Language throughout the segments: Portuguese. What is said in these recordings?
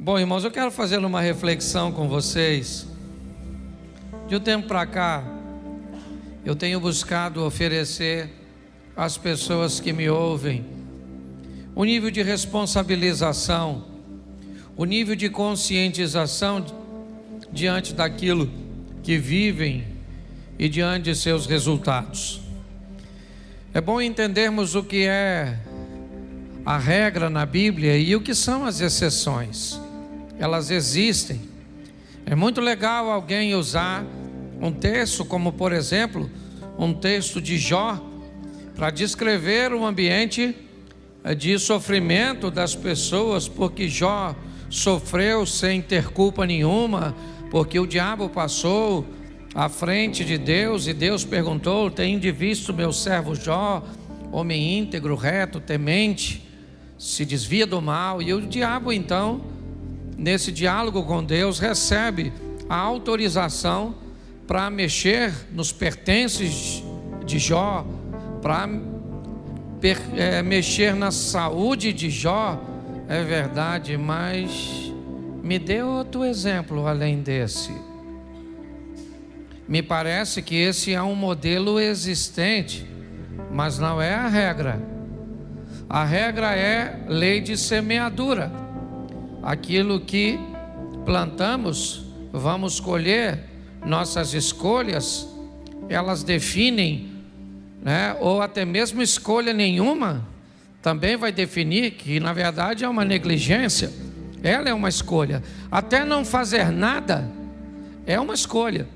Bom, irmãos, eu quero fazer uma reflexão com vocês. De um tempo para cá, eu tenho buscado oferecer às pessoas que me ouvem o nível de responsabilização, o nível de conscientização diante daquilo que vivem e diante de seus resultados. É bom entendermos o que é a regra na Bíblia e o que são as exceções. Elas existem. É muito legal alguém usar um texto como, por exemplo, um texto de Jó, para descrever o ambiente de sofrimento das pessoas, porque Jó sofreu sem ter culpa nenhuma, porque o diabo passou à frente de Deus e Deus perguntou: "Tende visto meu servo Jó, homem íntegro, reto, temente, se desvia do mal?" E o diabo então, nesse diálogo com Deus, recebe a autorização para mexer nos pertences de Jó, para mexer na saúde de Jó. É verdade, mas me dê outro exemplo além desse. Me parece que esse é um modelo existente, mas não é a regra. A regra é lei de semeadura. Aquilo que plantamos, vamos colher. Nossas escolhas, elas definem, ou até mesmo escolha nenhuma também vai definir que na verdade é uma negligência. Ela é uma escolha. Até não fazer nada é uma escolha.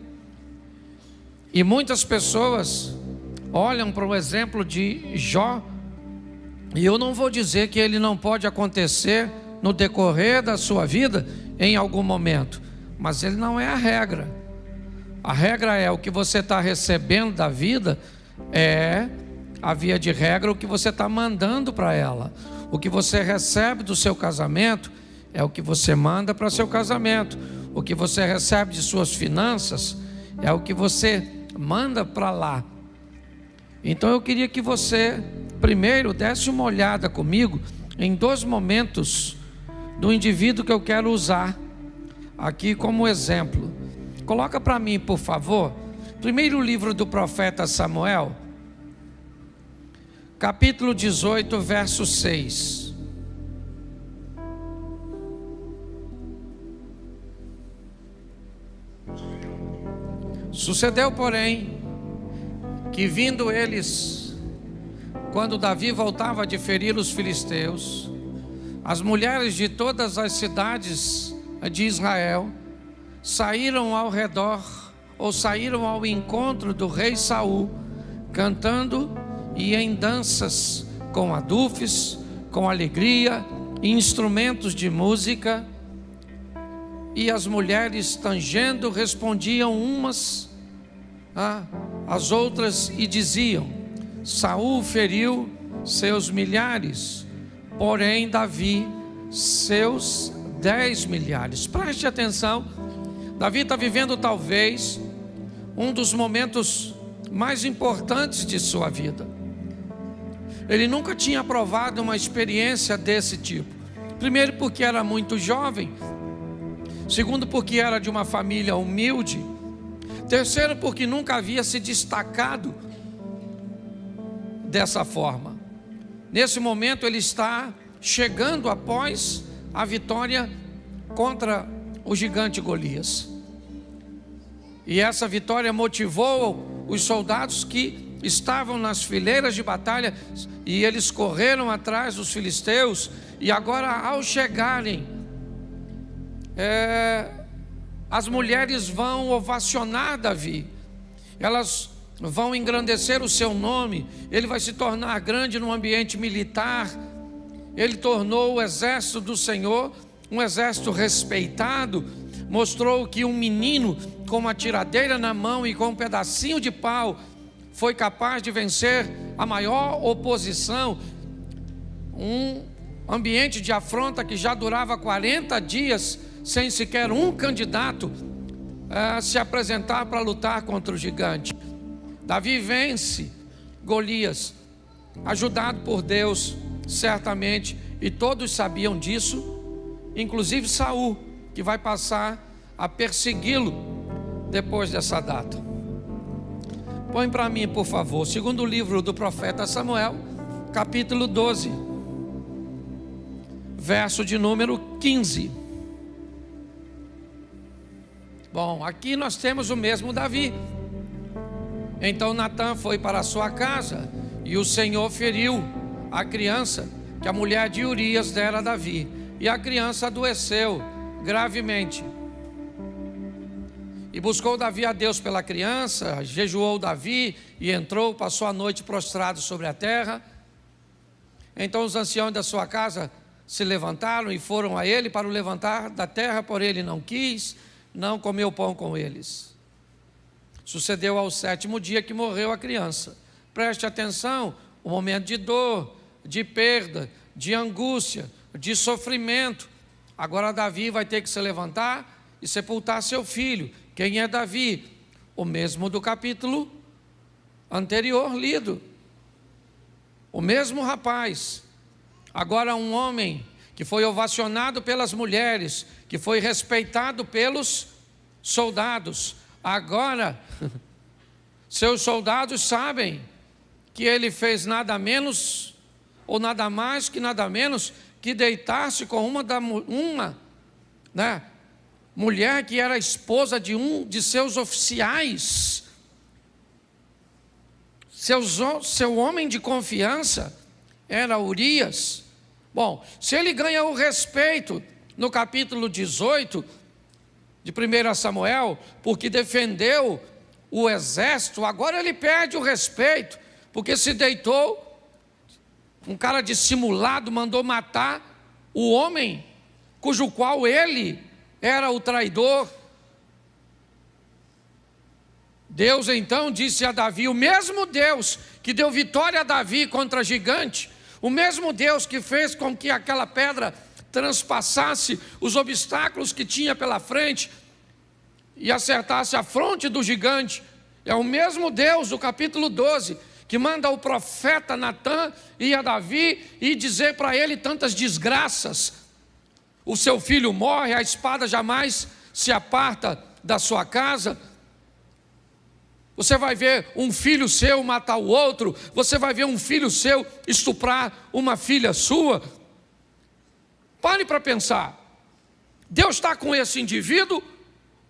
E muitas pessoas olham para o exemplo de Jó, e eu não vou dizer que ele não pode acontecer no decorrer da sua vida em algum momento, mas ele não é a regra. A regra é o que você está recebendo da vida, é a via de regra o que você está mandando para ela. O que você recebe do seu casamento é o que você manda para seu casamento. O que você recebe de suas finanças é o que você manda para lá. Então eu queria que você primeiro desse uma olhada comigo em dois momentos do indivíduo que eu quero usar aqui como exemplo. Coloca para mim, por favor, primeiro livro do profeta Samuel, capítulo 18, verso 6. Sucedeu, porém, que vindo eles, quando Davi voltava de ferir os filisteus, as mulheres de todas as cidades de Israel saíram ao redor, ou saíram ao encontro do rei Saul, cantando e em danças, com adufes, com alegria, e instrumentos de música. E as mulheres, tangendo, respondiam umas às outras e diziam: Saul feriu seus milhares, porém Davi seus 10 milhares. Preste atenção, Davi está vivendo talvez um dos momentos mais importantes de sua vida. Ele nunca tinha provado uma experiência desse tipo. Primeiro porque era muito jovem. Segundo porque era de uma família humilde. Terceiro porque nunca havia se destacado dessa forma. Nesse momento ele está chegando após a vitória contra o gigante Golias. E essa vitória motivou os soldados que estavam nas fileiras de batalha, e eles correram atrás dos filisteus. E agora, ao chegarem, as mulheres vão ovacionar Davi, elas vão engrandecer o seu nome. Ele vai se tornar grande no ambiente militar. Ele tornou o exército do Senhor um exército respeitado. Mostrou que um menino com uma tiradeira na mão e com um pedacinho de pau foi capaz de vencer a maior oposição. Um ambiente de afronta que já durava 40 dias sem sequer um candidato se apresentar para lutar contra o gigante. Davi vence Golias, ajudado por Deus, certamente, e todos sabiam disso. inclusive Saul, que vai passar a persegui-lo depois dessa data. Põe para mim, por favor, segundo livro do profeta Samuel, capítulo 12, verso de número 15. Bom, aqui nós temos o mesmo Davi. Então Natã foi para a sua casa, e o Senhor feriu a criança que a mulher de Urias dera a Davi, e a criança adoeceu gravemente. E buscou Davi a Deus pela criança, jejuou Davi, e entrou, passou a noite prostrado sobre a terra. Então os anciãos da sua casa se levantaram e foram a ele para o levantar da terra, porém ele não quis, não comeu pão com eles. Sucedeu ao 7º dia que morreu a criança. Preste atenção, um momento de dor, de perda, de angústia, de sofrimento. Agora Davi vai ter que se levantar e sepultar seu filho. Quem é Davi? O mesmo do capítulo anterior lido. O mesmo rapaz. Agora um homem que foi ovacionado pelas mulheres, que foi respeitado pelos soldados. Agora, seus soldados sabem que ele fez nada menos, ou nada mais que nada menos, que deitar-se com uma mulher que era esposa de um de seus oficiais. Seu homem de confiança era Urias. Bom, se ele ganha o respeito no capítulo 18 de 1 Samuel, porque defendeu o exército, agora ele perde o respeito, porque se deitou, um cara dissimulado mandou matar o homem, cujo qual ele era o traidor. Deus então disse a Davi, o mesmo Deus que deu vitória a Davi contra gigante, o mesmo Deus que fez com que aquela pedra transpassasse os obstáculos que tinha pela frente e acertasse a fronte do gigante, é o mesmo Deus do capítulo 12, que manda o profeta Natã ir a Davi e dizer para ele tantas desgraças. O seu filho morre, a espada jamais se aparta da sua casa. Você vai ver um filho seu matar o outro, você vai ver um filho seu estuprar uma filha sua. Pare para pensar, Deus está com esse indivíduo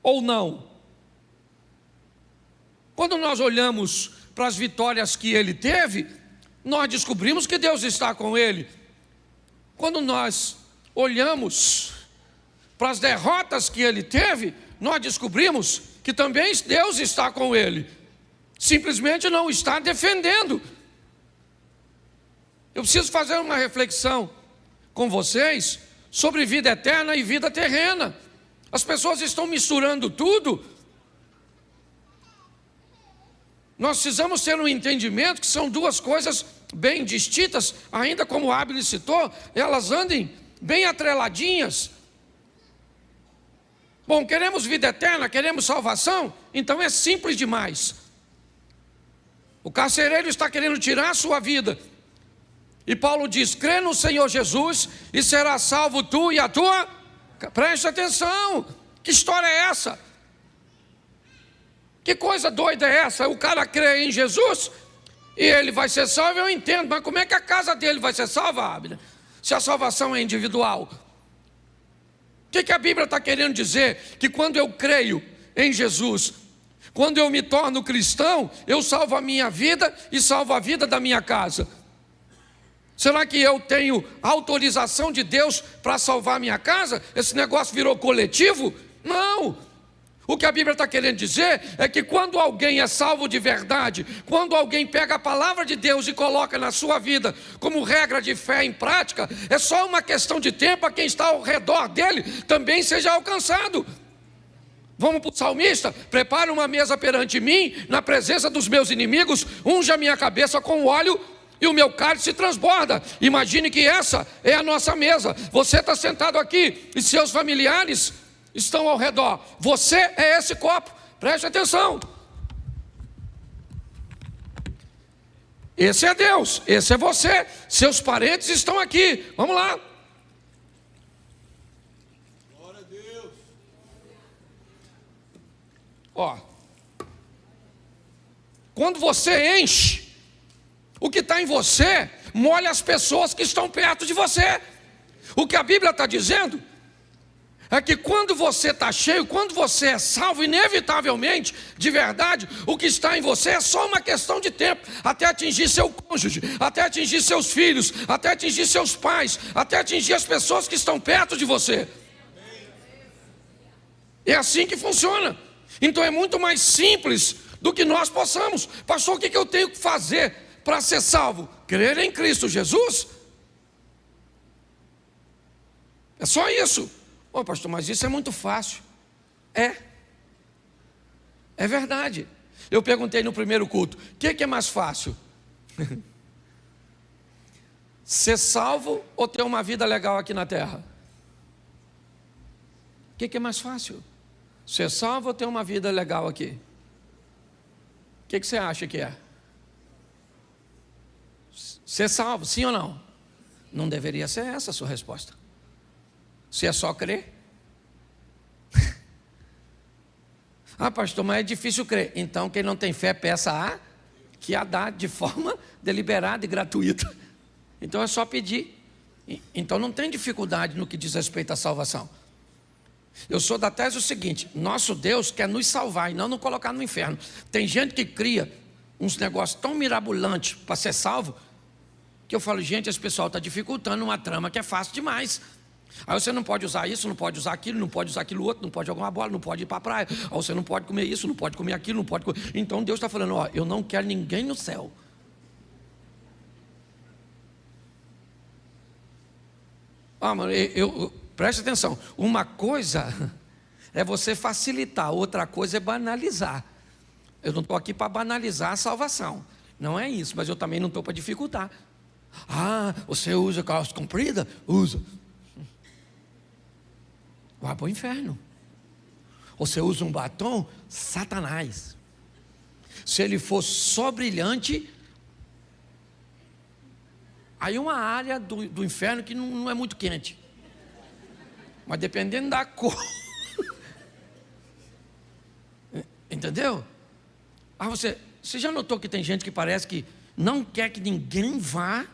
ou não? Quando nós olhamos para as vitórias que ele teve, nós descobrimos que Deus está com ele. Quando nós olhamos para as derrotas que ele teve, nós descobrimos que também Deus está com ele. Simplesmente não está defendendo. Eu preciso fazer uma reflexão com vocês sobre vida eterna e vida terrena. As pessoas estão misturando tudo. Nós precisamos ter um entendimento que são duas coisas bem distintas, ainda como o Abel citou, elas andem bem atreladinhas. Bom, queremos vida eterna, queremos salvação, então é simples demais. O carcereiro está querendo tirar a sua vida, e Paulo diz, crê no Senhor Jesus e será salvo tu e a tua. Preste atenção, que história é essa? Que coisa doida é essa? O cara crê em Jesus e ele vai ser salvo, eu entendo, mas como é que a casa dele vai ser salva, Abner? Se a salvação é individual. O que a Bíblia está querendo dizer? Que quando eu creio em Jesus, quando eu me torno cristão, eu salvo a minha vida e salvo a vida da minha casa. Será que eu tenho autorização de Deus para salvar a minha casa? Esse negócio virou coletivo? Não! O que a Bíblia está querendo dizer é que quando alguém é salvo de verdade, quando alguém pega a palavra de Deus e coloca na sua vida como regra de fé em prática, é só uma questão de tempo a quem está ao redor dele também seja alcançado. Vamos para o salmista, prepara uma mesa perante mim, na presença dos meus inimigos, unja a minha cabeça com óleo e o meu cálice transborda. Imagine que essa é a nossa mesa, você está sentado aqui e seus familiares estão ao redor, você é esse copo, preste atenção. Esse é Deus, esse é você, seus parentes estão aqui, vamos lá. Ó, quando você enche, o que está em você molha as pessoas que estão perto de você. O que a Bíblia está dizendo é que quando você está cheio, quando você é salvo, inevitavelmente, de verdade, o que está em você é só uma questão de tempo, até atingir seu cônjuge, até atingir seus filhos, até atingir seus pais, até atingir as pessoas que estão perto de você. É assim que funciona. Então é muito mais simples do que nós possamos. Pastor, o que eu tenho que fazer para ser salvo? Crer em Cristo Jesus. É só isso. Ô pastor, mas isso é muito fácil. É verdade. Eu perguntei no primeiro culto, o que é mais fácil? Ser salvo ou ter uma vida legal aqui na terra? O que é mais fácil? Ser salvo ou ter uma vida legal aqui? O que você acha que é? Ser salvo, sim ou não? Não deveria ser essa a sua resposta. Se é só crer. Ah, pastor, mas é difícil crer. Então quem não tem fé, peça a que a dá de forma deliberada e gratuita. Então é só pedir. Então não tem dificuldade no que diz respeito à salvação. Eu sou da tese o seguinte: nosso Deus quer nos salvar e não nos colocar no inferno. Tem gente que cria uns negócios tão mirabolantes para ser salvo, que eu falo, gente, esse pessoal está dificultando uma trama que é fácil demais. Aí você não pode usar isso, não pode usar aquilo, não pode usar aquilo outro, não pode jogar uma bola, não pode ir para a praia. Aí você não pode comer isso, não pode comer aquilo, não pode comer. Então Deus está falando, ó, eu não quero ninguém no céu. Ah, mano, preste atenção, uma coisa é você facilitar, outra coisa é banalizar. Eu não estou aqui para banalizar a salvação, não é isso, mas eu também não estou para dificultar. Ah, você usa calça comprida? Usa. Vai para o inferno. Você usa um batom? Satanás. Se ele for só brilhante, aí uma área do inferno que não é muito quente. Mas dependendo da cor. Entendeu? Ah, você já notou que tem gente que parece que não quer que ninguém vá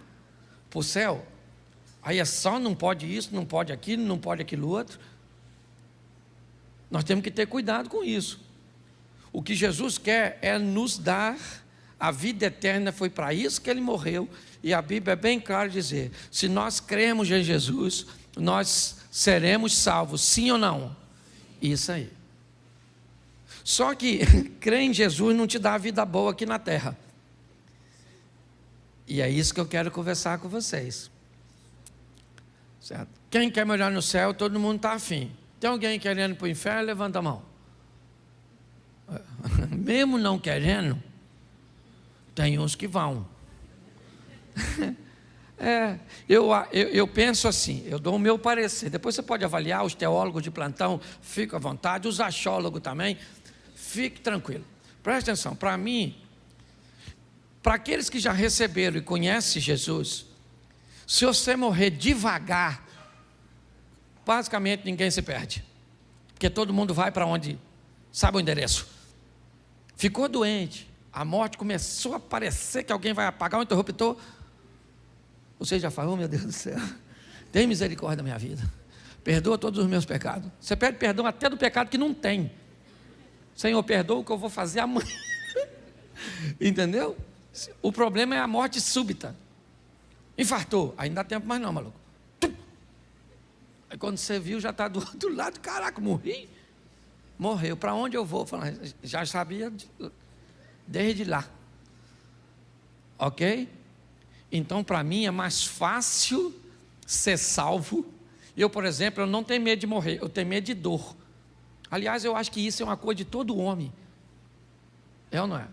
para o céu? Aí é só não pode isso, não pode aquilo, não pode aquilo outro. Nós temos que ter cuidado com isso. O que Jesus quer é nos dar a vida eterna, foi para isso que ele morreu. E a Bíblia é bem clara dizer, se nós cremos em Jesus, nós seremos salvos, sim ou não? Isso aí. Só que crer em Jesus não te dá a vida boa aqui na terra. E é isso que eu quero conversar com vocês. Certo? Quem quer morar no céu, todo mundo está afim. Tem alguém querendo ir para o inferno? Levanta a mão. Mesmo não querendo, tem uns que vão. Eu penso assim, eu dou o meu parecer. Depois você pode avaliar, os teólogos de plantão, fica à vontade, os achólogos também, fique tranquilo. Preste atenção, para mim, para aqueles que já receberam e conhecem Jesus, se você morrer devagar, basicamente ninguém se perde, porque todo mundo vai para onde sabe o endereço. Ficou doente, a morte começou a parecer que alguém vai apagar o interruptor. Você já falou, oh, meu Deus do céu, tem misericórdia da minha vida, perdoa todos os meus pecados. Você pede perdão até do pecado que não tem. Senhor, perdoa o que eu vou fazer amanhã. Entendeu? O problema é a morte súbita. Infartou, aí não dá tempo mais não, maluco. Aí quando você viu, já está do outro lado. Caraca, morri. Morreu, para onde eu vou? Já sabia desde lá. Ok? Então para mim é mais fácil ser salvo. Eu, por exemplo, eu não tenho medo de morrer, eu tenho medo de dor. Aliás, eu acho que isso é uma coisa de todo homem. É ou não é?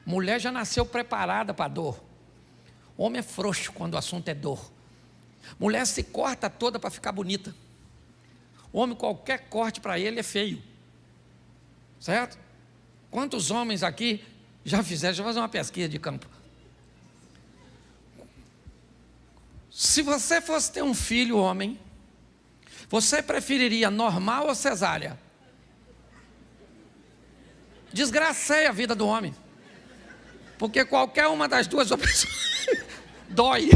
Mulher já nasceu preparada para dor. Homem é frouxo quando o assunto é dor. Mulher se corta toda para ficar bonita. Homem, qualquer corte para ele é feio. Certo? Quantos homens aqui já fizeram? Deixa eu fazer uma pesquisa de campo. Se você fosse ter um filho homem, Você preferiria normal ou cesárea? Desgracei a vida do homem. Porque qualquer uma das duas opções dói.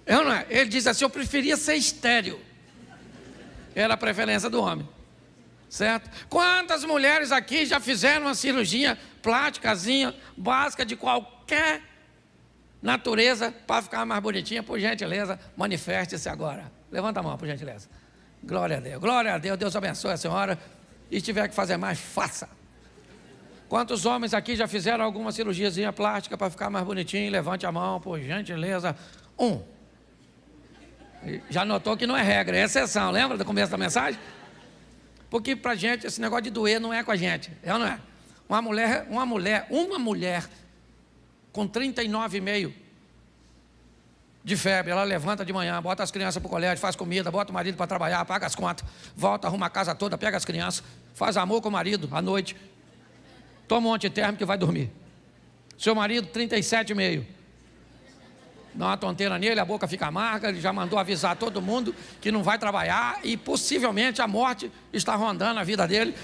Não é? Ele diz assim, eu preferia ser estéril. Era a preferência do homem. Certo? Quantas mulheres aqui já fizeram uma cirurgia plástica básica de qualquer natureza para ficar mais bonitinha? Por gentileza, manifeste-se agora. Levanta a mão, por gentileza. Glória a Deus. Glória a Deus. Deus abençoe a senhora. E se tiver que fazer mais, faça. Quantos homens aqui já fizeram alguma cirurgiazinha plástica para ficar mais bonitinho? Levante a mão, por gentileza. 1. Já notou que não é regra, é exceção. Lembra do começo da mensagem? Porque pra gente esse negócio de doer não é com a gente, é ou não é? Uma mulher com 39,5 de febre, ela levanta de manhã, bota as crianças para o colégio, faz comida, bota o marido para trabalhar, paga as contas, volta, arruma a casa toda, pega as crianças, faz amor com o marido à noite, toma um antitérmico e vai dormir. Seu marido, 37,5. Dá uma tonteira nele, a boca fica amarga, ele já mandou avisar todo mundo que não vai trabalhar e possivelmente a morte está rondando a vida dele.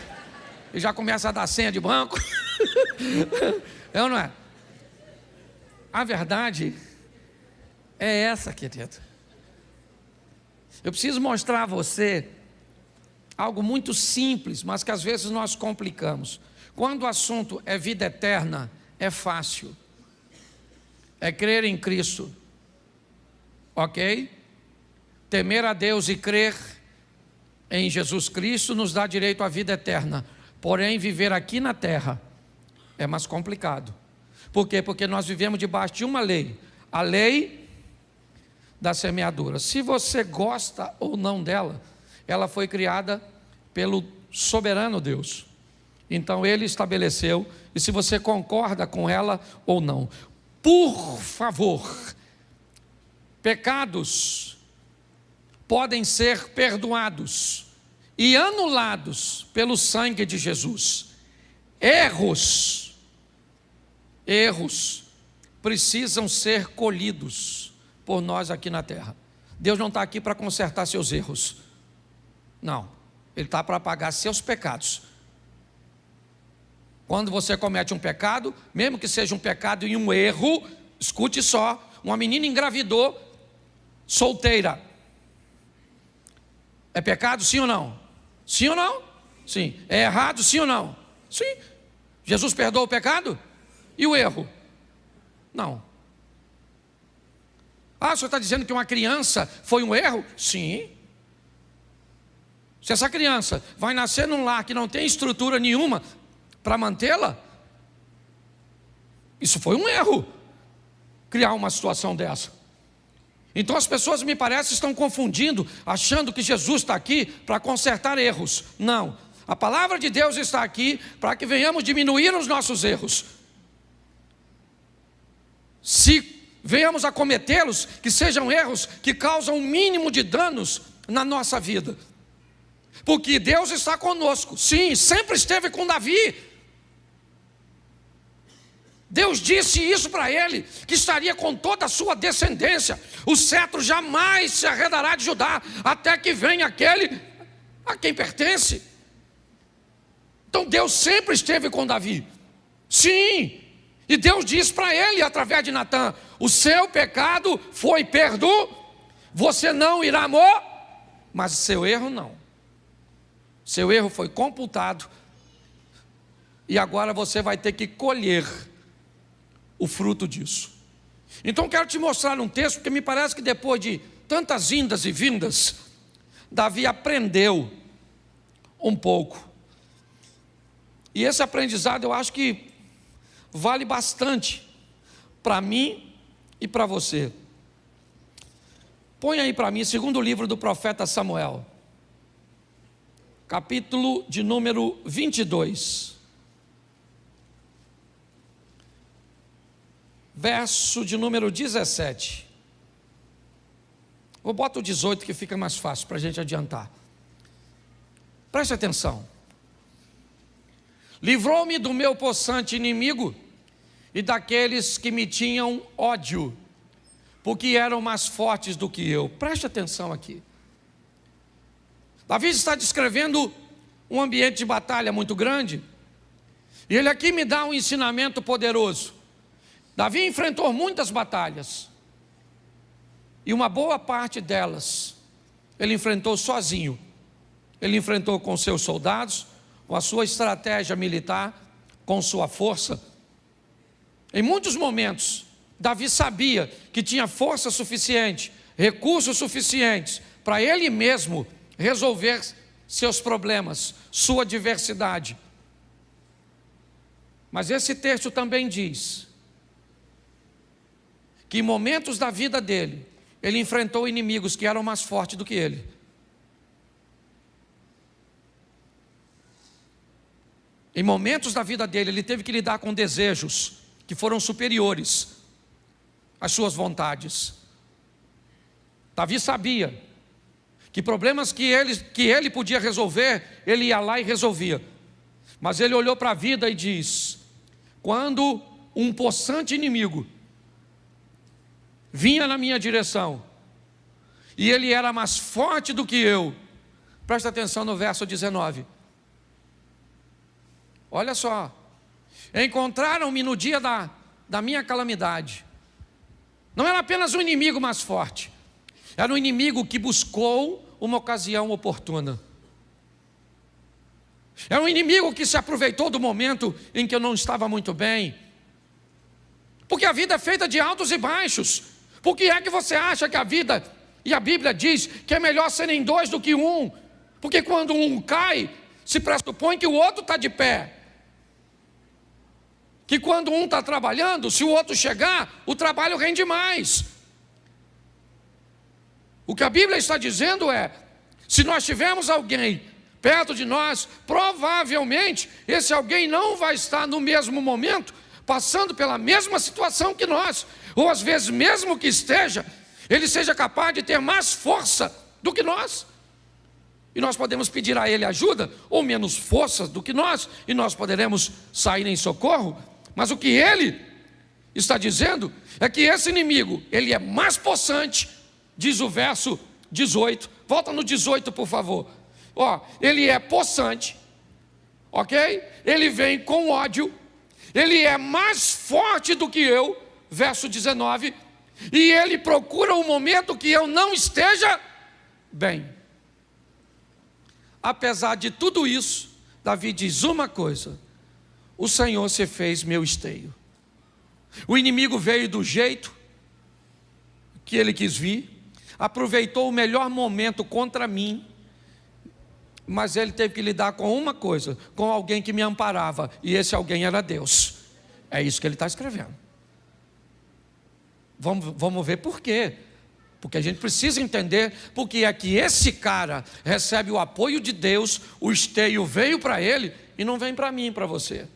E já começa a dar senha de banco. É ou não é? A verdade é essa, querido. Eu preciso mostrar a você algo muito simples, mas que às vezes nós complicamos. Quando o assunto é vida eterna, é fácil. É crer em Cristo, ok? Temer a Deus e crer em Jesus Cristo nos dá direito à vida eterna. Porém, viver aqui na terra é mais complicado. Por quê? Porque nós vivemos debaixo de uma lei, a lei da semeadura. Se você gosta ou não dela, ela foi criada pelo soberano Deus. Então Ele estabeleceu, e se você concorda com ela ou não. Por favor, pecados podem ser perdoados e anulados pelo sangue de Jesus. Erros precisam ser colhidos por nós aqui na terra. Deus não está aqui para consertar seus erros. Não, Ele está para pagar seus pecados. Quando você comete um pecado, mesmo que seja um pecado e um erro, escute só, uma menina engravidou, solteira. É pecado, sim ou não? Sim ou não? Sim. É errado, sim ou não? Sim. Jesus perdoa o pecado? E o erro? Não. Ah, o senhor está dizendo que uma criança foi um erro? Sim. Se essa criança vai nascer num lar que não tem estrutura nenhuma para mantê-la, isso foi um erro, criar uma situação dessa. Então as pessoas, me parece, estão confundindo, achando que Jesus está aqui para consertar erros. Não, a palavra de Deus está aqui para que venhamos diminuir os nossos erros. Se venhamos a cometê-los, que sejam erros que causam o mínimo de danos na nossa vida. Porque Deus está conosco, sim, sempre esteve com Davi. Deus disse isso para ele, que estaria com toda a sua descendência. O cetro jamais se arredará de Judá, até que venha aquele a quem pertence. Então Deus sempre esteve com Davi. Sim, e Deus disse para ele, através de Natã: o seu pecado foi perdoado, você não irá morrer, mas o seu erro não. Seu erro foi computado, e agora você vai ter que colher o fruto disso. Então quero te mostrar um texto, porque me parece que depois de tantas indas e vindas, Davi aprendeu um pouco. E esse aprendizado eu acho que vale bastante para mim e para você. Põe aí para mim, segundo livro do profeta Samuel, capítulo de número 22. Verso de número 17. Vou botar o 18 que fica mais fácil para a gente adiantar. Preste atenção. Livrou-me do meu possante inimigo e daqueles que me tinham ódio, porque eram mais fortes do que eu. Preste atenção aqui. Davi está descrevendo um ambiente de batalha muito grande, e ele aqui me dá um ensinamento poderoso. Davi enfrentou muitas batalhas, e uma boa parte delas ele enfrentou sozinho. Ele enfrentou com seus soldados, com a sua estratégia militar, com sua força. Em muitos momentos, Davi sabia que tinha força suficiente, recursos suficientes para ele mesmo resolver seus problemas, sua adversidade. Mas esse texto também diz que em momentos da vida dele, ele enfrentou inimigos que eram mais fortes do que ele. Em momentos da vida dele, ele teve que lidar com desejos que foram superiores às suas vontades. Davi sabia que problemas que ele podia resolver, ele ia lá e resolvia. Mas ele olhou para a vida e diz: quando um possante inimigo vinha na minha direção, e ele era mais forte do que eu, presta atenção no verso 19, olha só, encontraram-me no dia da minha calamidade. Não era apenas um inimigo mais forte, era um inimigo que buscou uma ocasião oportuna. É um inimigo que se aproveitou do momento em que eu não estava muito bem. Porque a vida é feita de altos e baixos. Por que é que você acha que a vida, e a Bíblia diz que é melhor serem dois do que um? Porque quando um cai, se pressupõe que o outro está de pé. Que quando um está trabalhando, se o outro chegar, o trabalho rende mais. O que a Bíblia está dizendo é, se nós tivermos alguém perto de nós, provavelmente esse alguém não vai estar no mesmo momento, passando pela mesma situação que nós, ou às vezes mesmo que esteja, ele seja capaz de ter mais força do que nós, e nós podemos pedir a ele ajuda, ou menos força do que nós, e nós poderemos sair em socorro. Mas o que ele está dizendo é que esse inimigo, ele é mais possante, diz o verso 18, volta no 18 por favor. Ele é possante, ok? Ele vem com ódio, ele é mais forte do que eu, verso 19, e ele procura um momento que eu não esteja bem. Apesar de tudo isso, Davi diz uma coisa: o Senhor se fez meu esteio. O inimigo veio do jeito que ele quis vir, aproveitou o melhor momento contra mim, mas ele teve que lidar com uma coisa, com alguém que me amparava, e esse alguém era Deus. É isso que ele está escrevendo. Vamos ver por quê. Porque a gente precisa entender porque é que esse cara recebe o apoio de Deus, o esteio veio para ele e não vem para mim e para você.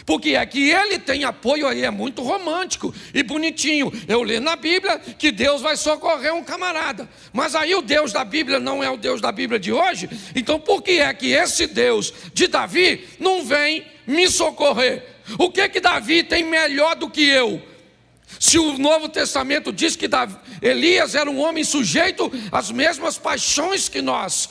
Porque é que ele tem apoio aí, é muito romântico e bonitinho. Eu leio na Bíblia que Deus vai socorrer um camarada, mas aí o Deus da Bíblia não é o Deus da Bíblia de hoje. Então por que é que esse Deus de Davi não vem me socorrer? O que Davi tem melhor do que eu? Se o Novo Testamento diz que Elias era um homem sujeito às mesmas paixões que nós,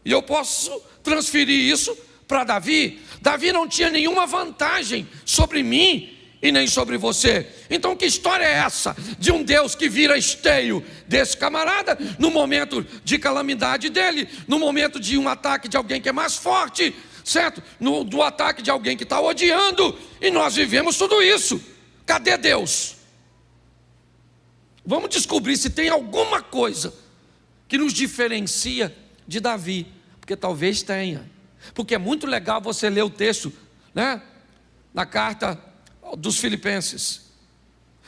e eu posso transferir isso para Davi. Davi não tinha nenhuma vantagem sobre mim e nem sobre você. Então que história é essa de um Deus que vira esteio desse camarada no momento de calamidade dele, no momento de um ataque de alguém que é mais forte, certo? Do ataque de alguém que está odiando, e nós vivemos tudo isso. Cadê Deus? Vamos descobrir se tem alguma coisa que nos diferencia de Davi, porque talvez tenha. Porque é muito legal você ler o texto, né, na carta dos Filipenses.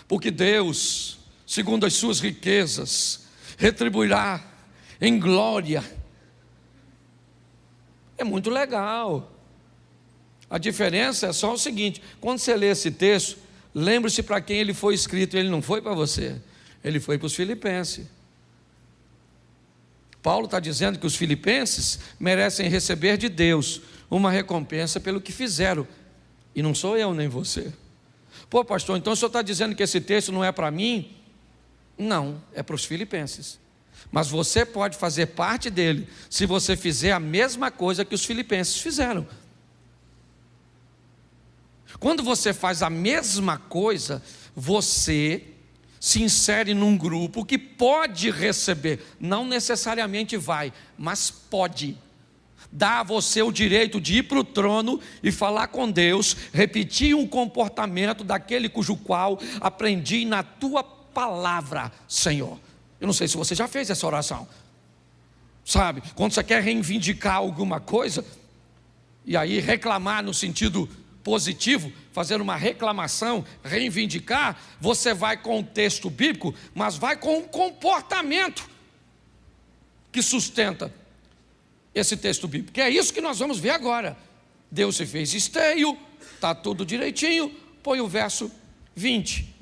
Porque Deus, segundo as suas riquezas, retribuirá em glória. É muito legal. A diferença é só o seguinte: quando você lê esse texto, lembre-se para quem ele foi escrito. Ele não foi para você, ele foi para os filipenses. Paulo está dizendo que os filipenses merecem receber de Deus uma recompensa pelo que fizeram, e não sou eu nem você. Pô, pastor, então o senhor está dizendo que esse texto não é para mim? Não, é para os filipenses. Mas você pode fazer parte dele se você fizer a mesma coisa que os filipenses fizeram. Quando você faz a mesma coisa, você se insere num grupo que pode receber, não necessariamente vai, mas pode. Dá a você o direito de ir para o trono e falar com Deus, repetir um comportamento daquele cujo qual aprendi na tua palavra, Senhor. Eu não sei se você já fez essa oração. Sabe, quando você quer reivindicar alguma coisa, e aí reclamar no sentido positivo, fazer uma reclamação, reivindicar, você vai com o texto bíblico, mas vai com um comportamento que sustenta esse texto bíblico, que é isso que nós vamos ver agora. Deus se fez esteio, está tudo direitinho. Põe o verso 20.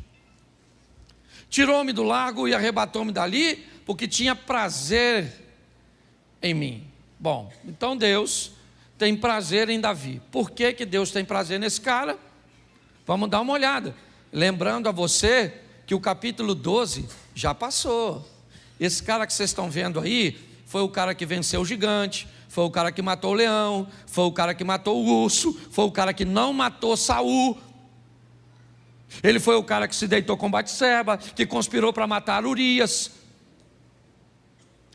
Tirou-me do lago e arrebatou-me dali, porque tinha prazer em mim. Bom, então Deus tem prazer em Davi. Por que que Deus tem prazer nesse cara? Vamos dar uma olhada. Lembrando a você que o capítulo 12 já passou. Esse cara que vocês estão vendo aí foi o cara que venceu o gigante, foi o cara que matou o leão, foi o cara que matou o urso, foi o cara que não matou Saul. Ele foi o cara que se deitou com Batseba, que conspirou para matar Urias.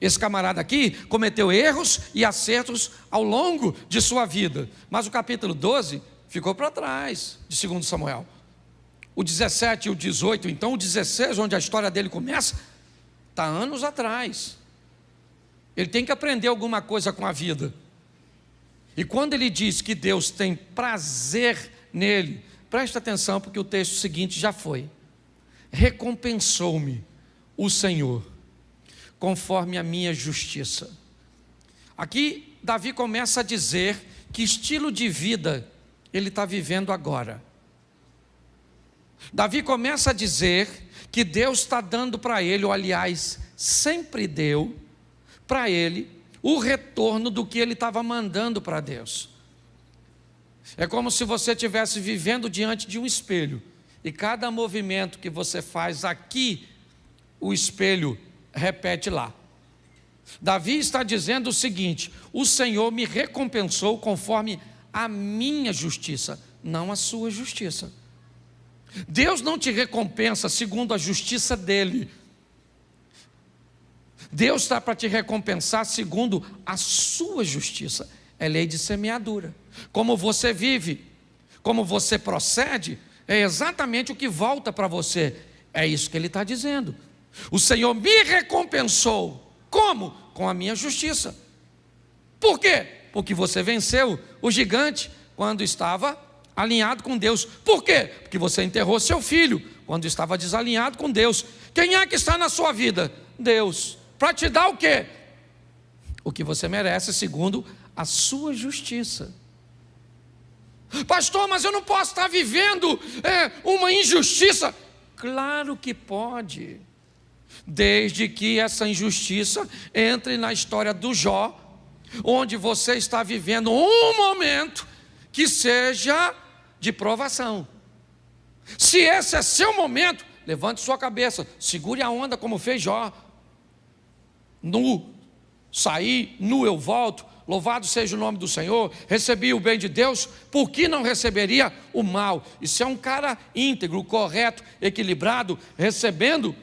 Esse camarada aqui cometeu erros e acertos ao longo de sua vida, mas o capítulo 12 ficou para trás de 2 Samuel. O 17 e o 18, então o 16, onde a história dele começa, está anos atrás. Ele tem que aprender alguma coisa com a vida. E quando ele diz que Deus tem prazer nele, presta atenção, porque o texto seguinte já foi: recompensou-me o Senhor conforme a minha justiça. Aqui Davi começa a dizer que estilo de vida ele está vivendo agora. Davi começa a dizer que Deus está dando para ele, ou aliás, sempre deu para ele o retorno do que ele estava mandando para Deus. É como se você estivesse vivendo diante de um espelho, e cada movimento que você faz aqui, o espelho repete lá. Davi está dizendo o seguinte: o Senhor me recompensou conforme a minha justiça, não a sua justiça. Deus não te recompensa segundo a justiça dele. Deus está para te recompensar segundo a sua justiça. É lei de semeadura. Como você vive, como você procede, é exatamente o que volta para você. É isso que ele está dizendo. O Senhor me recompensou. Como? Com a minha justiça. Por quê? Porque você venceu o gigante quando estava alinhado com Deus. Por quê? Porque você enterrou seu filho quando estava desalinhado com Deus. Quem é que está na sua vida? Deus. Para te dar o quê? O que você merece segundo a sua justiça. Pastor, mas eu não posso estar vivendo uma injustiça. Claro que pode, desde que essa injustiça entre na história do Jó, onde você está vivendo um momento que seja de provação. Se esse é seu momento, levante sua cabeça, segure a onda como fez Jó. Nu saí, nu eu volto, louvado seja o nome do Senhor, recebi o bem de Deus, por que não receberia o mal? E se é um cara íntegro, correto, equilibrado, recebendo,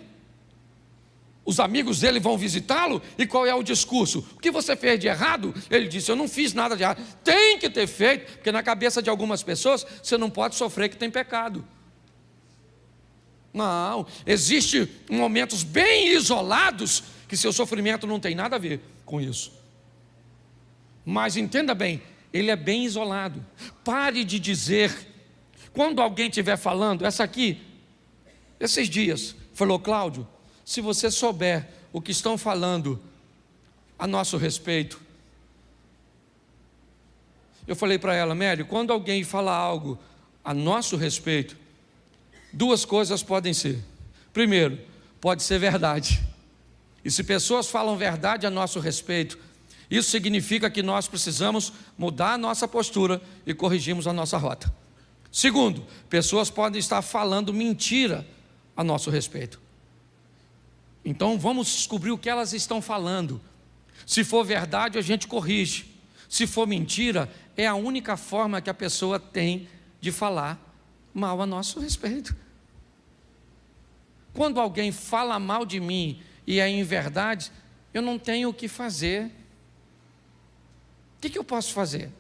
os amigos dele vão visitá-lo, e qual é o discurso? O que você fez de errado? Ele disse: eu não fiz nada de errado. Tem que ter feito, porque na cabeça de algumas pessoas, você não pode sofrer que tem pecado. Não, existem momentos bem isolados, que seu sofrimento não tem nada a ver com isso. Mas entenda bem, ele é bem isolado. Pare de dizer, quando alguém estiver falando, essa aqui, esses dias, falou: Cláudio, se você souber o que estão falando a nosso respeito. Eu falei para ela: Mary, quando alguém fala algo a nosso respeito, duas coisas podem ser. Primeiro, pode ser verdade. E se pessoas falam verdade a nosso respeito, isso significa que nós precisamos mudar a nossa postura e corrigirmos a nossa rota. Segundo, pessoas podem estar falando mentira a nosso respeito. Então vamos descobrir o que elas estão falando. Se for verdade, a gente corrige. Se for mentira, é a única forma que a pessoa tem de falar mal a nosso respeito. Quando alguém fala mal de mim e é em verdade, eu não tenho o que fazer. O que eu posso fazer?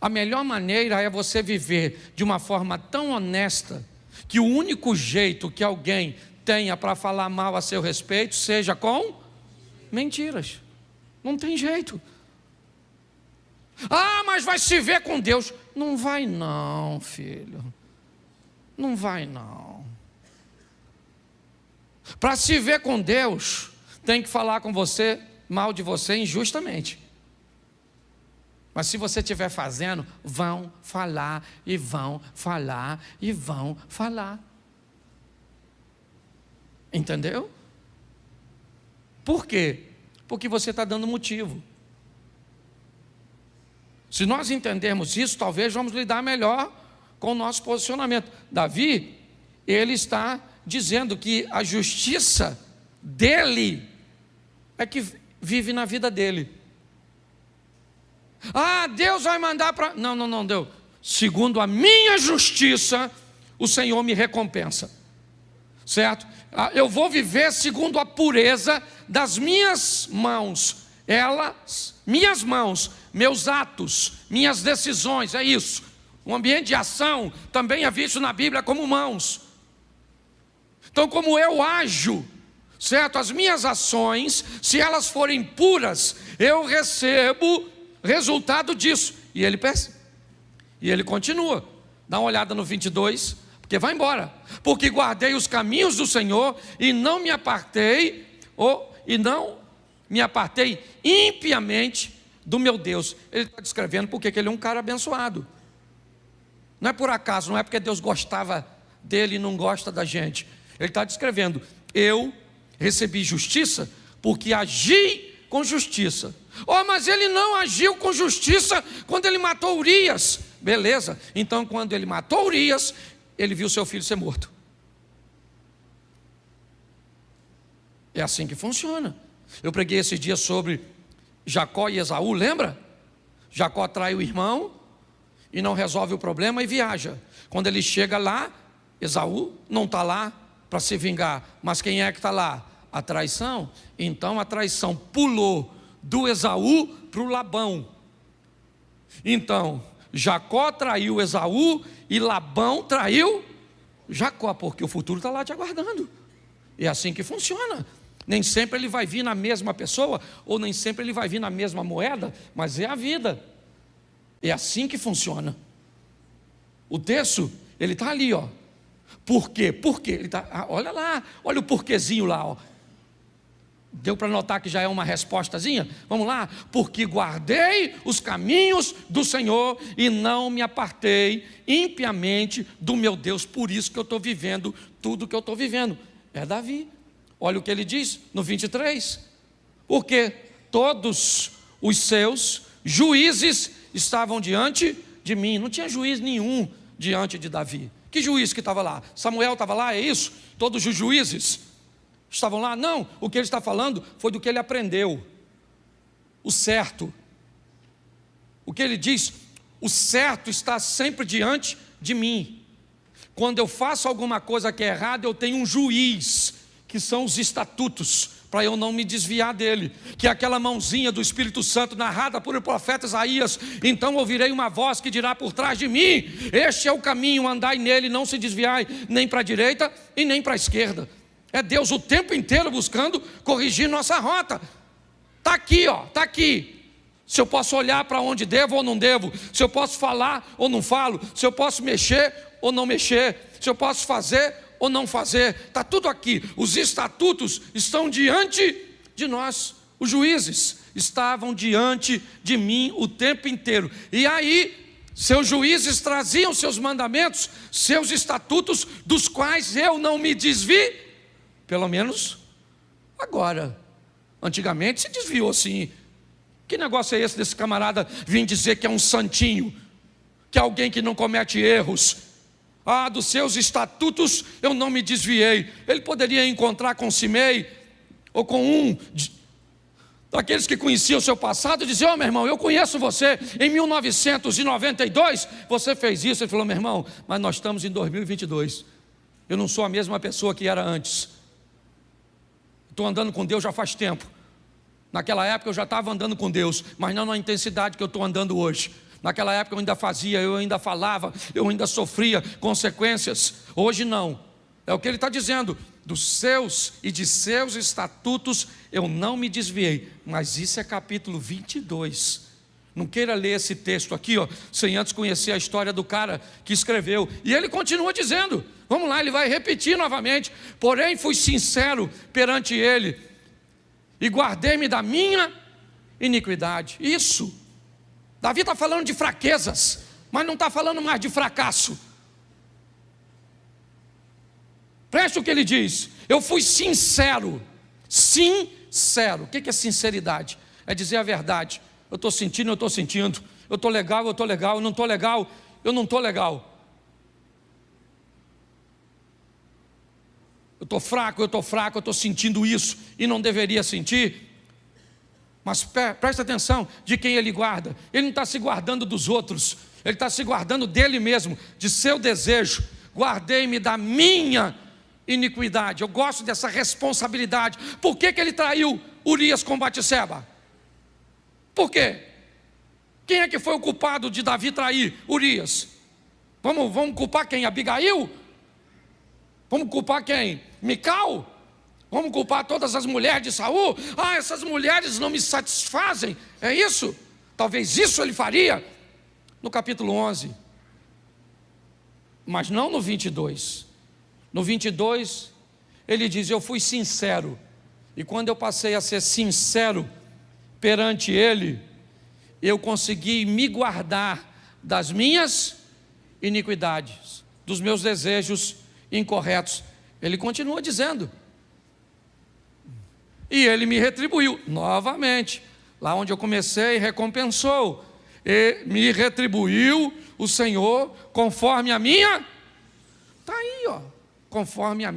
A melhor maneira é você viver de uma forma tão honesta que o único jeito que alguém tenha para falar mal a seu respeito seja com mentiras. Não tem jeito. Ah, mas vai se ver com Deus. Não vai não, filho. Não vai não. Para se ver com Deus, tem que falar com você, mal de você injustamente. Mas se você estiver fazendo, vão falar e vão falar e vão falar. Entendeu? Por quê? Porque você está dando motivo. Se nós entendermos isso, talvez vamos lidar melhor com o nosso posicionamento. Davi, ele está dizendo que a justiça dele é que vive na vida dele. Ah, Deus vai mandar para... Não, Deus. Segundo a minha justiça, o Senhor me recompensa. Certo? Eu vou viver segundo a pureza das minhas mãos. Minhas mãos, meus atos, minhas decisões, é isso. O ambiente de ação também é visto na Bíblia como mãos. Então, como eu ajo, certo? As minhas ações, se elas forem puras, eu recebo resultado disso. E ele pensa, e ele continua. Dá uma olhada no 22, porque vai embora. Porque guardei os caminhos do Senhor e não me apartei impiamente do meu Deus. Ele está descrevendo porque ele é um cara abençoado. Não é por acaso, não é porque Deus gostava dele e não gosta da gente. Ele está descrevendo, eu recebi justiça porque agi com justiça. Oh, mas ele não agiu com justiça quando ele matou Urias. Beleza, então quando ele matou Urias, ele viu seu filho ser morto. É assim que funciona. Eu preguei esse dia sobre Jacó e Esaú, lembra? Jacó trai o irmão e não resolve o problema e viaja. Quando ele chega lá, Esaú não está lá para se vingar, mas quem é que está lá? A traição. Então a traição pulou do Esaú para o Labão. Então Jacó traiu Esaú e Labão traiu Jacó, porque o futuro está lá te aguardando. É assim que funciona. Nem sempre ele vai vir na mesma pessoa, ou nem sempre ele vai vir na mesma moeda, mas é a vida. É assim que funciona. O texto, ele está ali, ó. Por quê? Por quê? Ele tá, olha lá, olha o porquezinho lá, ó. Deu para notar que já é uma respostazinha? Vamos lá. Porque guardei os caminhos do Senhor e não me apartei impiamente do meu Deus. Por isso que eu estou vivendo tudo que eu estou vivendo. É Davi. Olha o que ele diz no 23. Porque todos os seus juízes estavam diante de mim. Não tinha juiz nenhum diante de Davi. Que juiz que estava lá? Samuel estava lá, é isso? Todos os juízes estavam lá? Não, o que ele está falando foi do que ele aprendeu. O certo. O que ele diz, o certo está sempre diante de mim. Quando eu faço alguma coisa que é errada, eu tenho um juiz, que são os estatutos, para eu não me desviar dele, que é aquela mãozinha do Espírito Santo, narrada por o profeta Isaías. Então ouvirei uma voz que dirá por trás de mim, este é o caminho, andai nele, não se desviai, nem para a direita e nem para a esquerda. É Deus o tempo inteiro buscando corrigir nossa rota. Está aqui, ó, está aqui. Se eu posso olhar para onde devo ou não devo, se eu posso falar ou não falo, se eu posso mexer ou não mexer, se eu posso fazer ou não fazer, está tudo aqui. Os estatutos estão diante de nós. Os juízes estavam diante de mim o tempo inteiro. E aí, seus juízes traziam seus mandamentos, seus estatutos, dos quais eu não me desvi, pelo menos agora. Antigamente se desviou assim. Que negócio é esse desse camarada vir dizer que é um santinho, que é alguém que não comete erros? dos seus estatutos eu não me desviei. Ele poderia encontrar com Simei, ou com daqueles que conheciam o seu passado, e dizer: meu irmão, eu conheço você, em 1992 você fez isso. Ele falou: meu irmão, mas nós estamos em 2022, eu não sou a mesma pessoa que era antes, estou andando com Deus já faz tempo. Naquela época eu já estava andando com Deus, mas não na intensidade que eu estou andando hoje. Naquela época eu ainda fazia, eu ainda falava, eu ainda sofria consequências. Hoje não. É o que ele está dizendo: dos seus e de seus estatutos eu não me desviei. Mas isso é capítulo 22. Não queira ler esse texto aqui, sem antes conhecer a história do cara que escreveu. E ele continua dizendo, vamos lá, ele vai repetir novamente: porém fui sincero perante ele, e guardei-me da minha iniquidade. Isso, Davi está falando de fraquezas, mas não está falando mais de fracasso. Preste o que ele diz: eu fui sincero. Sincero. O que é sinceridade? É dizer a verdade. Eu estou sentindo, eu estou sentindo. Eu estou legal, eu estou legal. Eu não estou legal, eu não estou legal. Eu estou fraco, eu estou sentindo isso e não deveria sentir. Mas presta atenção de quem ele guarda. Ele não está se guardando dos outros, ele está se guardando dele mesmo, de seu desejo. Guardei-me da minha iniquidade. Eu gosto dessa responsabilidade. Por que ele traiu Urias com Batseba? Por quê? Quem é que foi o culpado de Davi trair Urias? Vamos culpar quem? Abigail? Vamos culpar quem? Mical? Vamos culpar todas as mulheres de Saul? Essas mulheres não me satisfazem. É isso? Talvez isso ele faria no capítulo 11. Mas não no 22. No 22, ele diz: eu fui sincero. E quando eu passei a ser sincero perante ele, eu consegui me guardar das minhas iniquidades, dos meus desejos incorretos. Ele continua dizendo: e ele me retribuiu novamente. Lá onde eu comecei, recompensou. E me retribuiu o Senhor conforme a minha. Está aí, conforme a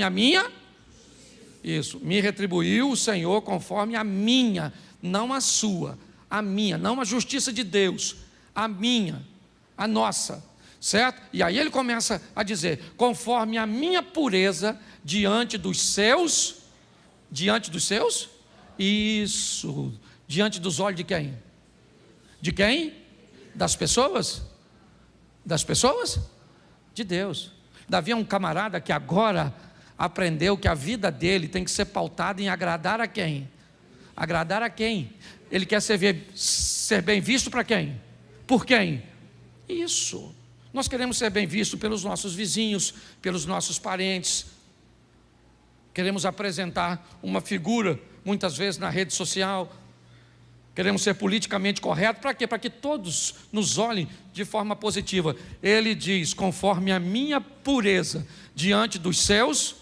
minha. Isso, me retribuiu o Senhor conforme a minha, não a sua, a minha, não a justiça de Deus, a minha, a nossa, certo? E aí ele começa a dizer: conforme a minha pureza diante dos seus, isso, diante dos olhos de quem? De quem? Das pessoas? De Deus. Davi é um camarada que agora aprendeu que a vida dele tem que ser pautada em agradar a quem? Agradar a quem? Ele quer ser bem visto para quem? Por quem? Isso. Nós queremos ser bem vistos pelos nossos vizinhos, pelos nossos parentes. Queremos apresentar uma figura, muitas vezes na rede social. Queremos ser politicamente corretos. Para quê? Para que todos nos olhem de forma positiva. Ele diz: conforme a minha pureza diante dos seus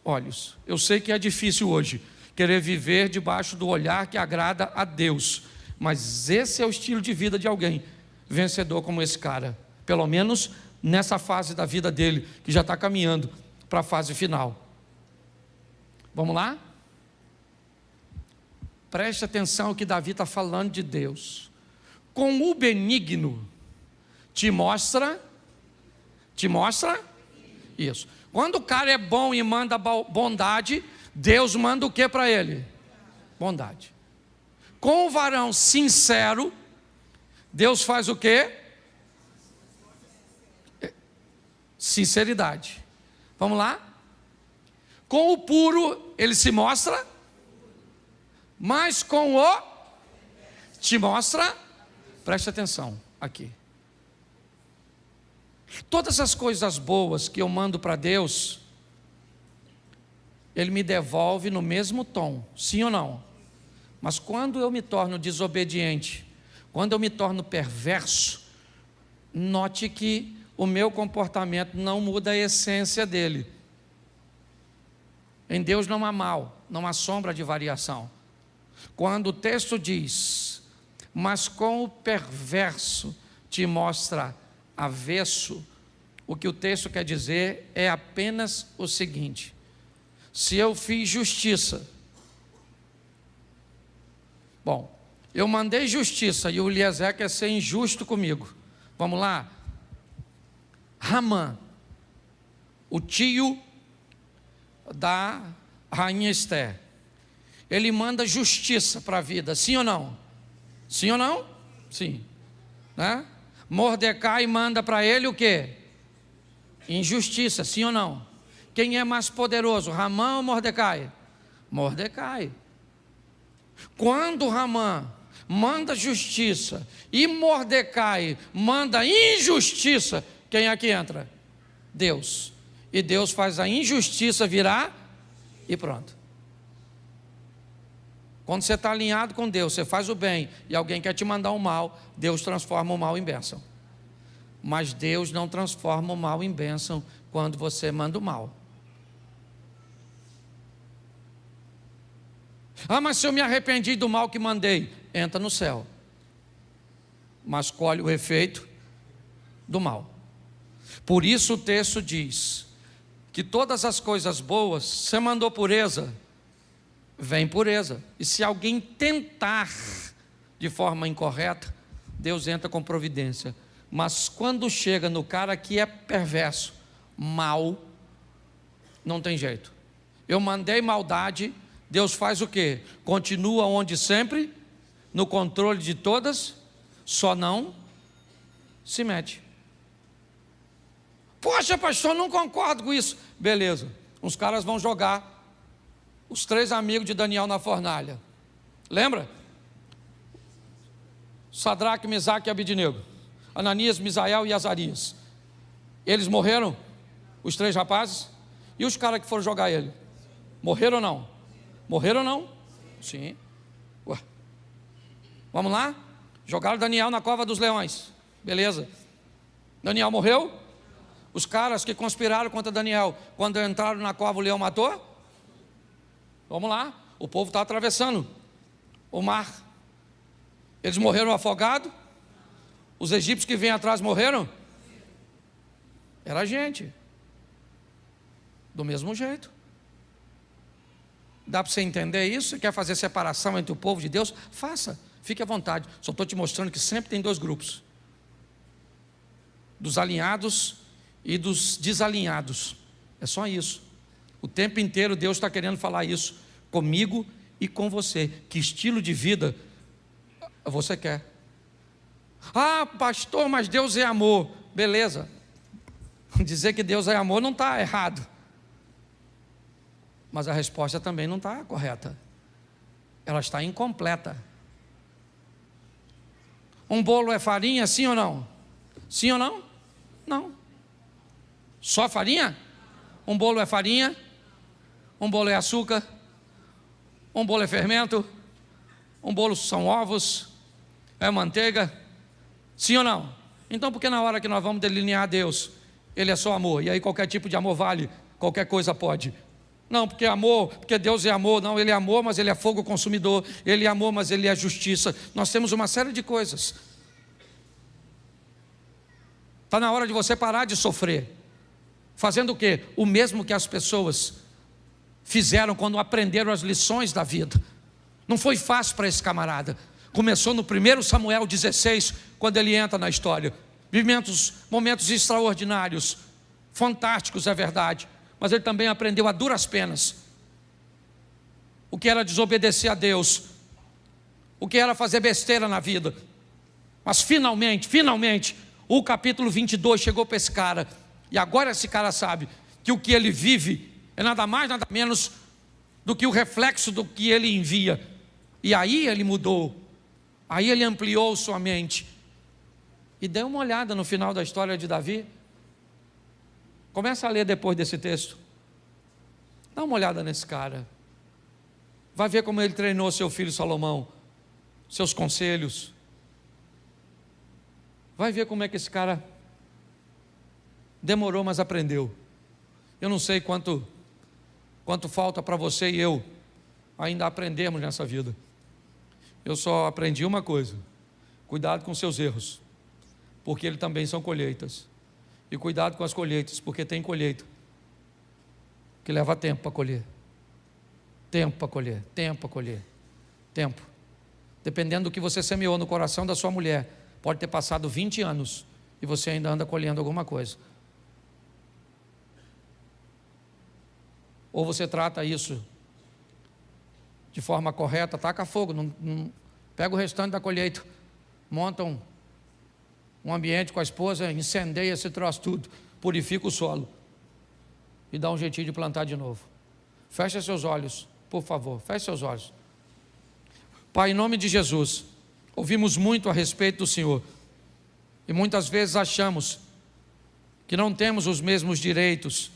olhos. Eu sei que é difícil hoje querer viver debaixo do olhar que agrada a Deus, mas esse é o estilo de vida de alguém vencedor como esse cara, pelo menos nessa fase da vida dele, que já está caminhando para a fase final. Vamos lá? Preste atenção ao que Davi está falando de Deus. Com o benigno te mostra isso. Quando o cara é bom e manda bondade, Deus manda o que para ele? Bondade. Com o varão sincero, Deus faz o quê? Sinceridade. Vamos lá? Com o puro, ele se mostra, mas com o te mostra, preste atenção aqui. Todas as coisas boas que eu mando para Deus, Ele me devolve no mesmo tom, sim ou não? Mas quando eu me torno desobediente, quando eu me torno perverso, note que o meu comportamento não muda a essência dele. Em Deus não há mal, não há sombra de variação. Quando o texto diz: mas com o perverso te mostra avesso, o que o texto quer dizer é apenas o seguinte: se eu fiz justiça, bom, eu mandei justiça e o Eliezer quer ser injusto comigo. Vamos lá? Ramã, o tio da rainha Esther, ele manda justiça para a vida, sim ou não? Sim ou não? Sim, né? Mordecai manda para ele o quê? Injustiça, sim ou não? Quem é mais poderoso, Ramã ou Mordecai? Mordecai. Quando Ramã manda justiça e Mordecai manda injustiça, quem é que entra? Deus. E Deus faz a injustiça virar e pronto. Quando você está alinhado com Deus, você faz o bem e alguém quer te mandar o mal, Deus transforma o mal em bênção. Mas Deus não transforma o mal em bênção quando você manda o mal. Ah, mas se eu me arrependi do mal que mandei, entra no céu, mas colhe o efeito do mal. Por isso o texto diz que todas as coisas boas, você mandou pureza, vem pureza. E se alguém tentar de forma incorreta, Deus entra com providência. Mas quando chega no cara que é perverso, mal, não tem jeito. Eu mandei maldade, Deus faz o quê? Continua onde sempre, no controle de todas, só não se mete. Poxa, pastor, não concordo com isso. Beleza, os caras vão jogar os 3 amigos de Daniel na fornalha. Lembra? Sadraque, Mesaque e Abednego, Ananias, Misael e Azarias. Eles morreram? Os 3 rapazes? E os caras que foram jogar ele? Morreram ou não? Morreram ou não? Sim. Ué. Vamos lá? Jogaram Daniel na cova dos leões. Beleza. Daniel morreu? Os caras que conspiraram contra Daniel, quando entraram na cova, o leão matou? Vamos lá. O povo está atravessando o mar. Eles morreram afogados? Os egípcios que vêm atrás morreram? Era gente. Do mesmo jeito. Dá para você entender isso? Você quer fazer separação entre o povo de Deus? Faça, fique à vontade. Só estou te mostrando que sempre tem 2 grupos: dos alinhados e dos desalinhados. É só isso. O tempo inteiro Deus está querendo falar isso comigo e com você. Que estilo de vida você quer? Ah, pastor, mas Deus é amor. Beleza. Dizer que Deus é amor não está errado, mas a resposta também não está correta. Ela está incompleta. Um bolo é farinha, sim ou não? Sim ou não? Não. Só farinha? Um bolo é farinha? Um bolo é açúcar? Um bolo é fermento? Um bolo são ovos? É manteiga? Sim ou não? Então por que na hora que nós vamos delinear Deus, Ele é só amor, e aí qualquer tipo de amor vale, qualquer coisa pode? Não, porque amor, porque Deus é amor. Não, Ele é amor, mas Ele é fogo consumidor. Ele é amor, mas Ele é justiça. Nós temos uma série de coisas. Está na hora de você parar de sofrer. Fazendo o quê? O mesmo que as pessoas fizeram quando aprenderam as lições da vida. Não foi fácil para esse camarada. Começou no 1 Samuel 16, quando ele entra na história. Momentos extraordinários, fantásticos, é verdade. Mas ele também aprendeu a duras penas o que era desobedecer a Deus, o que era fazer besteira na vida. Mas finalmente, o capítulo 22 chegou para esse cara. E agora esse cara sabe que o que ele vive é nada mais, nada menos do que o reflexo do que ele envia. E aí ele mudou, aí ele ampliou sua mente. E dê uma olhada no final da história de Davi. Começa a ler depois desse texto. Dá uma olhada nesse cara. Vai ver como ele treinou seu filho Salomão, seus conselhos. Vai ver como é que esse cara demorou, mas aprendeu. Eu não sei quanto falta para você e eu ainda aprendermos nessa vida. Eu só aprendi uma coisa: cuidado com seus erros. porque ele também são colheitas. E cuidado com as colheitas, porque tem colheita que leva tempo para colher. Tempo para colher, tempo para colher, tempo. Dependendo do que você semeou no coração da sua mulher, pode ter passado 20 anos e você ainda anda colhendo alguma coisa. Ou você trata isso de forma correta, taca fogo, pega o restante da colheita, monta um ambiente com a esposa, incendeia esse troço tudo, purifica o solo e dá um jeitinho de plantar de novo. Fecha seus olhos, por favor, feche seus olhos. Pai, em nome de Jesus, ouvimos muito a respeito do Senhor e muitas vezes achamos que não temos os mesmos direitos,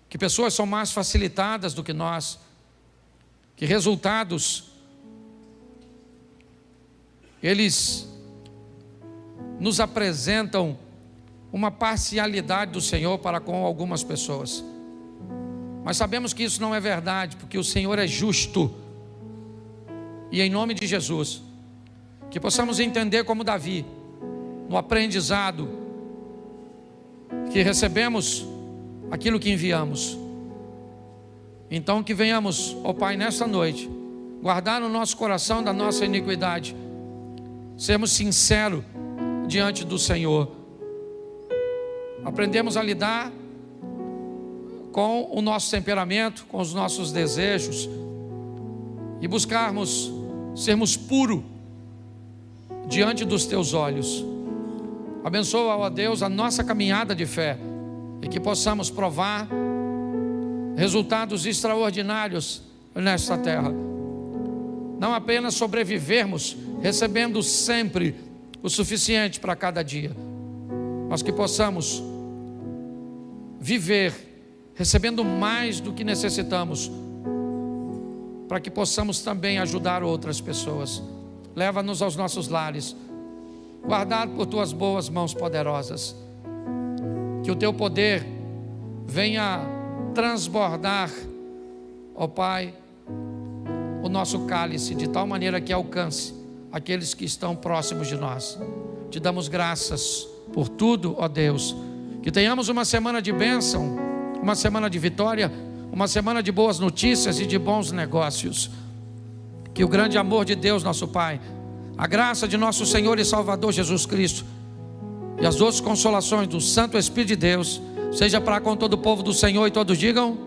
que pessoas são mais facilitadas do que nós, que resultados eles nos apresentam uma parcialidade do Senhor para com algumas pessoas. Mas sabemos que isso não é verdade, porque o Senhor é justo. E em nome de Jesus, que possamos entender como Davi, no aprendizado, que recebemos aquilo que enviamos. Então que venhamos, ó Pai, nesta noite, guardar no nosso coração da nossa iniquidade, sermos sinceros diante do Senhor, aprendemos a lidar com o nosso temperamento, com os nossos desejos e buscarmos sermos puros diante dos Teus olhos. Abençoa, ó Deus, a nossa caminhada de fé e que possamos provar resultados extraordinários nesta terra. Não apenas sobrevivermos, recebendo sempre o suficiente para cada dia, mas que possamos viver recebendo mais do que necessitamos, para que possamos também ajudar outras pessoas. Leva-nos aos nossos lares, guardado por Tuas boas mãos poderosas, que o Teu poder venha transbordar, ó Pai, o nosso cálice, de tal maneira que alcance aqueles que estão próximos de nós. Te damos graças por tudo, ó Deus, que tenhamos uma semana de bênção, uma semana de vitória, uma semana de boas notícias e de bons negócios. Que o grande amor de Deus, nosso Pai, a graça de nosso Senhor e Salvador Jesus Cristo e as doces consolações do Santo Espírito de Deus seja para com todo o povo do Senhor, e todos digam